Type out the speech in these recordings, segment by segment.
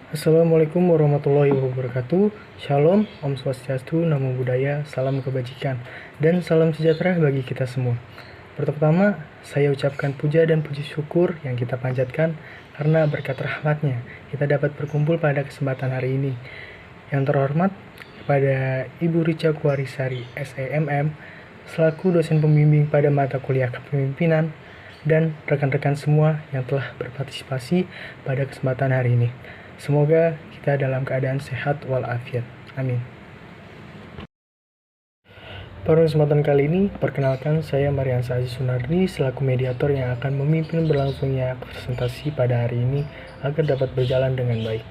Assalamualaikum warahmatullahi wabarakatuh. Shalom, Om Swastiastu, Namo Buddhaya, salam kebajikan, dan salam sejahtera bagi kita semua. Pertama, saya ucapkan puja dan puji syukur yang kita panjatkan karena berkat rahmatnya kita dapat berkumpul pada kesempatan hari ini. Yang terhormat kepada Ibu Rica Kuarisari, SEMM, selaku dosen pembimbing pada mata kuliah kepemimpinan, dan rekan-rekan semua yang telah berpartisipasi pada kesempatan hari ini. Semoga kita dalam keadaan sehat walafiat. Amin. Pada kesempatan kali ini, perkenalkan saya Mariansa Aziz Sunardi selaku mediator yang akan memimpin berlangsungnya presentasi pada hari ini agar dapat berjalan dengan baik.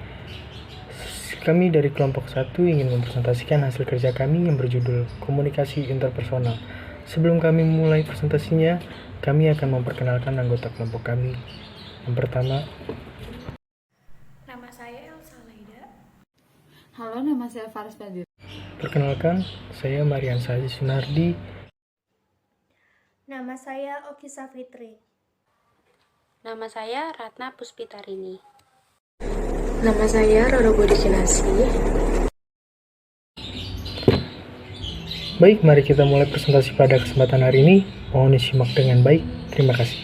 Kami dari kelompok 1 ingin mempresentasikan hasil kerja kami yang berjudul Komunikasi Interpersonal. Sebelum kami memulai presentasinya, kami akan memperkenalkan anggota kelompok kami. Yang pertama, nama saya Elsa Laida. Halo, nama saya Faris Badir. Perkenalkan, saya Mariansa Aziz Sunardi. Nama saya Oki Safitri. Nama saya Ratna Puspitarini. Nama saya Roro Budi Kinasi. Baik, mari kita mulai presentasi pada kesempatan hari ini. Mohon disimak dengan baik. Terima kasih.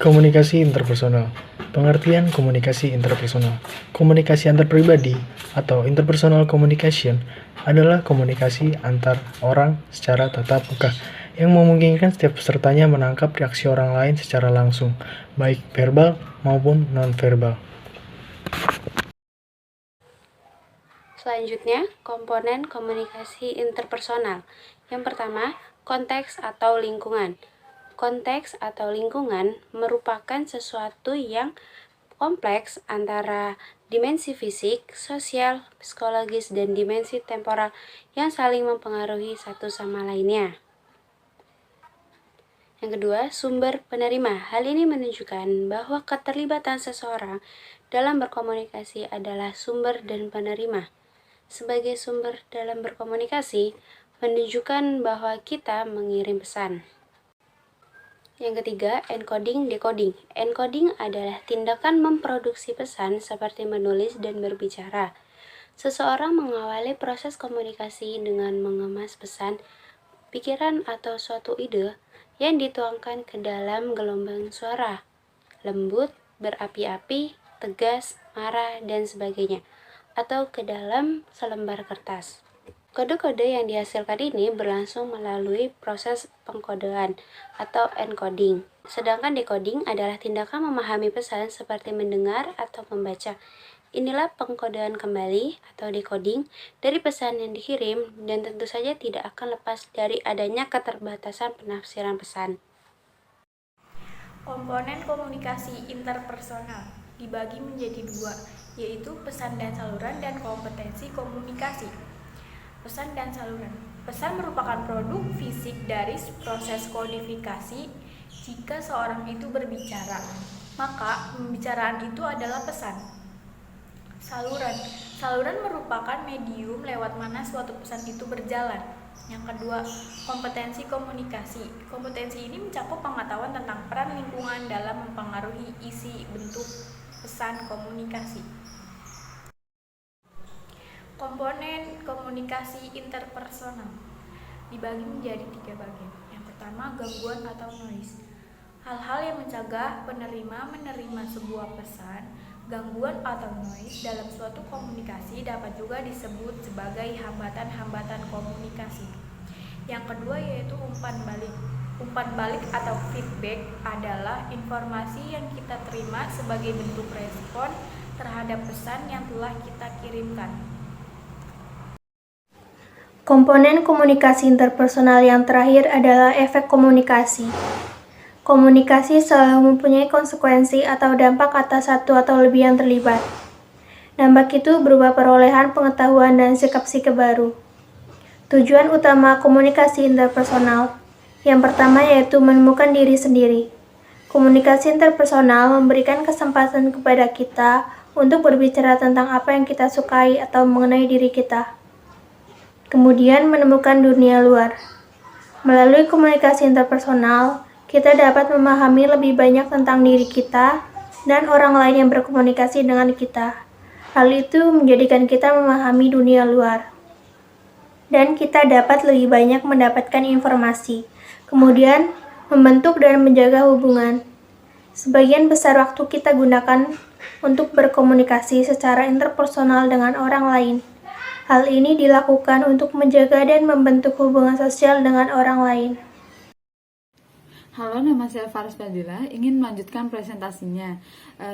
Komunikasi interpersonal. Pengertian komunikasi interpersonal. Komunikasi antar pribadi atau interpersonal communication adalah komunikasi antar orang secara tatap muka yang memungkinkan setiap pesertanya menangkap reaksi orang lain secara langsung, baik verbal maupun non-verbal. Selanjutnya, komponen komunikasi interpersonal. Yang pertama, konteks atau lingkungan. Konteks atau lingkungan merupakan sesuatu yang kompleks antara dimensi fisik, sosial, psikologis, dan dimensi temporal yang saling mempengaruhi satu sama lainnya. Yang kedua, sumber penerima. Hal ini menunjukkan bahwa keterlibatan seseorang dalam berkomunikasi adalah sumber dan penerima. Sebagai sumber dalam berkomunikasi, menunjukkan bahwa kita mengirim pesan. Yang ketiga, encoding-decoding. Encoding adalah tindakan memproduksi pesan seperti menulis dan berbicara. Seseorang mengawali proses komunikasi dengan mengemas pesan, pikiran atau suatu ide yang dituangkan ke dalam gelombang suara, lembut, berapi-api, tegas, marah, dan sebagainya, atau ke dalam selembar kertas. Kode-kode yang dihasilkan ini berlangsung melalui proses pengkodean atau encoding. Sedangkan decoding adalah tindakan memahami pesan seperti mendengar atau membaca. Inilah pengkodean kembali atau decoding dari pesan yang dikirim dan tentu saja tidak akan lepas dari adanya keterbatasan penafsiran pesan. Komponen komunikasi interpersonal dibagi menjadi dua, yaitu pesan dan saluran dan kompetensi komunikasi. Pesan dan saluran. Pesan merupakan produk fisik dari proses kodifikasi. Jika seorang itu berbicara, maka pembicaraan itu adalah pesan. Saluran. Saluran merupakan medium lewat mana suatu pesan itu berjalan. Yang kedua, kompetensi komunikasi. Kompetensi ini mencakup pengetahuan tentang peran lingkungan dalam mempengaruhi isi bentuk pesan komunikasi. Komponen komunikasi interpersonal dibagi menjadi 3 bagian. Yang pertama, gangguan atau noise. Hal-hal yang mencegah penerima menerima sebuah pesan. Gangguan atau noise dalam suatu komunikasi dapat juga disebut sebagai hambatan-hambatan komunikasi. Yang kedua yaitu umpan balik. Umpan balik atau feedback adalah informasi yang kita terima sebagai bentuk respon terhadap pesan yang telah kita kirimkan. Komponen komunikasi interpersonal yang terakhir adalah efek komunikasi. Komunikasi selalu mempunyai konsekuensi atau dampak atas satu atau lebih yang terlibat. Dampak itu berupa perolehan pengetahuan dan sikap-sikap baru. Tujuan utama komunikasi interpersonal yang pertama yaitu menemukan diri sendiri. Komunikasi interpersonal memberikan kesempatan kepada kita untuk berbicara tentang apa yang kita sukai atau mengenai diri kita. Kemudian menemukan dunia luar. Melalui komunikasi interpersonal, kita dapat memahami lebih banyak tentang diri kita dan orang lain yang berkomunikasi dengan kita. Hal itu menjadikan kita memahami dunia luar, dan kita dapat lebih banyak mendapatkan informasi, kemudian membentuk dan menjaga hubungan. Sebagian besar waktu kita gunakan untuk berkomunikasi secara interpersonal dengan orang lain. Hal ini dilakukan untuk menjaga dan membentuk hubungan sosial dengan orang lain. Halo, nama saya Faris Fadila, ingin melanjutkan presentasinya.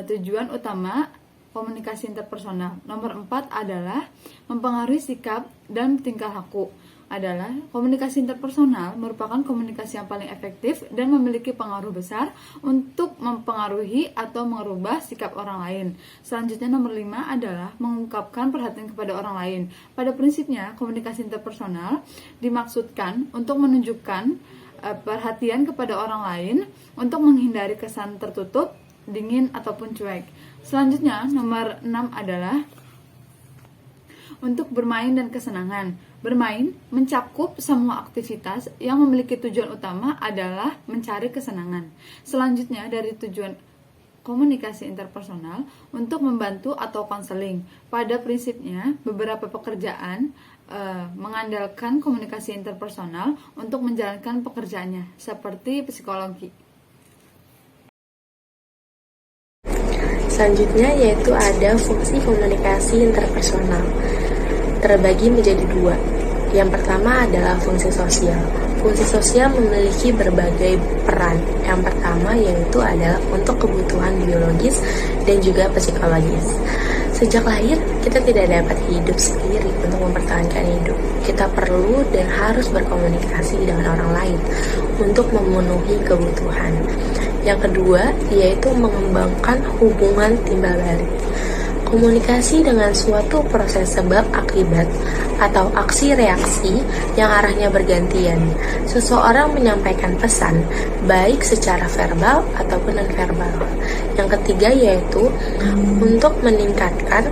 Tujuan utama komunikasi interpersonal nomor 4 adalah mempengaruhi sikap dan tingkah laku. Adalah komunikasi interpersonal merupakan komunikasi yang paling efektif dan memiliki pengaruh besar untuk mempengaruhi atau merubah sikap orang lain. Selanjutnya nomor 5 adalah mengungkapkan perhatian kepada orang lain. Pada prinsipnya, komunikasi interpersonal dimaksudkan untuk menunjukkan perhatian kepada orang lain untuk menghindari kesan tertutup, dingin, ataupun cuek. Selanjutnya, nomor 6 adalah untuk bermain dan kesenangan. Bermain mencakup semua aktivitas yang memiliki tujuan utama adalah mencari kesenangan. Selanjutnya, dari tujuan komunikasi interpersonal untuk membantu atau konseling. Pada prinsipnya, beberapa pekerjaan mengandalkan komunikasi interpersonal untuk menjalankan pekerjaannya, seperti psikologi. Selanjutnya yaitu ada fungsi komunikasi interpersonal. Terbagi menjadi dua. Yang pertama adalah fungsi sosial. Fungsi sosial memiliki berbagai peran. Yang pertama yaitu adalah untuk kebutuhan biologis dan juga psikologis. Sejak lahir, kita tidak dapat hidup sendiri untuk mempertahankan hidup. Kita perlu dan harus berkomunikasi dengan orang lain untuk memenuhi kebutuhan. Yang kedua, yaitu mengembangkan hubungan timbal balik. Komunikasi dengan suatu proses sebab akibat atau aksi reaksi yang arahnya bergantian. Seseorang menyampaikan pesan baik secara verbal ataupun non-verbal. Yang ketiga yaitu untuk meningkatkan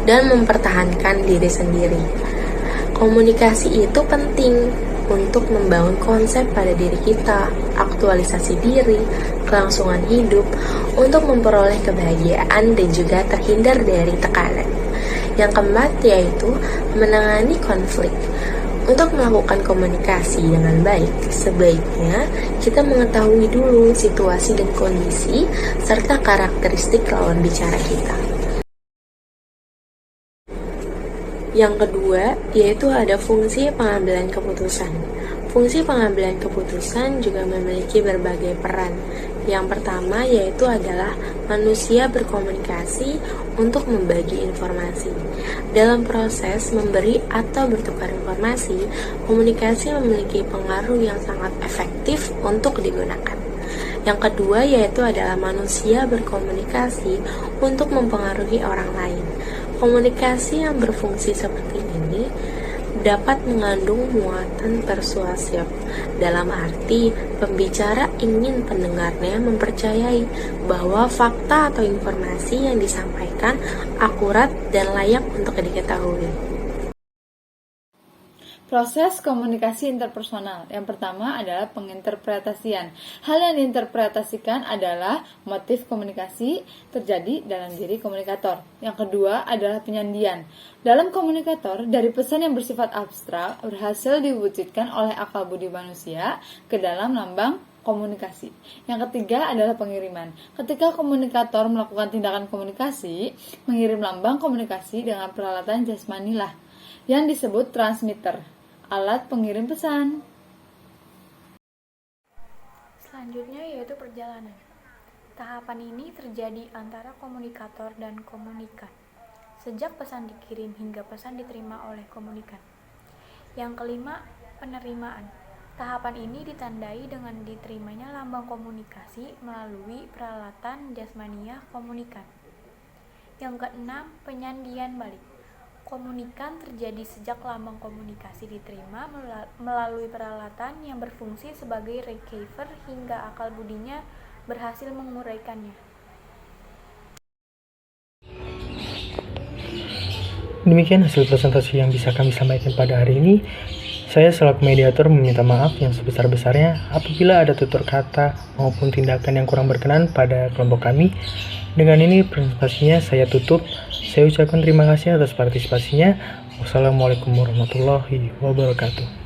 dan mempertahankan diri sendiri. Komunikasi itu penting untuk membangun konsep pada diri kita, aktualisasi diri, kelangsungan hidup, untuk memperoleh kebahagiaan dan juga terhindar dari tekanan. Yang keempat yaitu menangani konflik. Untuk melakukan komunikasi dengan baik, sebaiknya kita mengetahui dulu situasi dan kondisi serta karakteristik lawan bicara kita. Yang kedua, yaitu ada fungsi pengambilan keputusan. Fungsi pengambilan keputusan juga memiliki berbagai peran. Yang pertama yaitu adalah manusia berkomunikasi untuk membagi informasi. Dalam proses memberi atau bertukar informasi, komunikasi memiliki pengaruh yang sangat efektif untuk digunakan. Yang kedua yaitu adalah manusia berkomunikasi untuk mempengaruhi orang lain. Komunikasi yang berfungsi seperti ini dapat mengandung muatan persuasif, dalam arti pembicara ingin pendengarnya mempercayai bahwa fakta atau informasi yang disampaikan akurat dan layak untuk diketahui. Proses komunikasi interpersonal. Yang pertama adalah penginterpretasian. Hal yang diinterpretasikan adalah motif komunikasi terjadi dalam diri komunikator. Yang kedua adalah penyandian. Dalam komunikator, dari pesan yang bersifat abstrak berhasil diwujudkan oleh akal budi manusia ke dalam lambang komunikasi. Yang ketiga adalah pengiriman. Ketika komunikator melakukan tindakan komunikasi, mengirim lambang komunikasi dengan peralatan jasmani lah yang disebut transmitter, alat pengirim pesan. Selanjutnya yaitu perjalanan. Tahapan ini terjadi antara komunikator dan komunikan, sejak pesan dikirim hingga pesan diterima oleh komunikan. Yang kelima, penerimaan. Tahapan ini ditandai dengan diterimanya lambang komunikasi melalui peralatan jasmaniah komunikan. Yang keenam, penyandian balik. Komunikan terjadi sejak lambang komunikasi diterima melalui peralatan yang berfungsi sebagai receiver hingga akal budinya berhasil menguraikannya. Demikian hasil presentasi yang bisa kami sampaikan pada hari ini. Saya selaku mediator meminta maaf yang sebesar-besarnya apabila ada tutur kata maupun tindakan yang kurang berkenan pada kelompok kami. Dengan ini presentasinya saya tutup. Saya ucapkan terima kasih atas partisipasinya. Wassalamualaikum warahmatullahi wabarakatuh.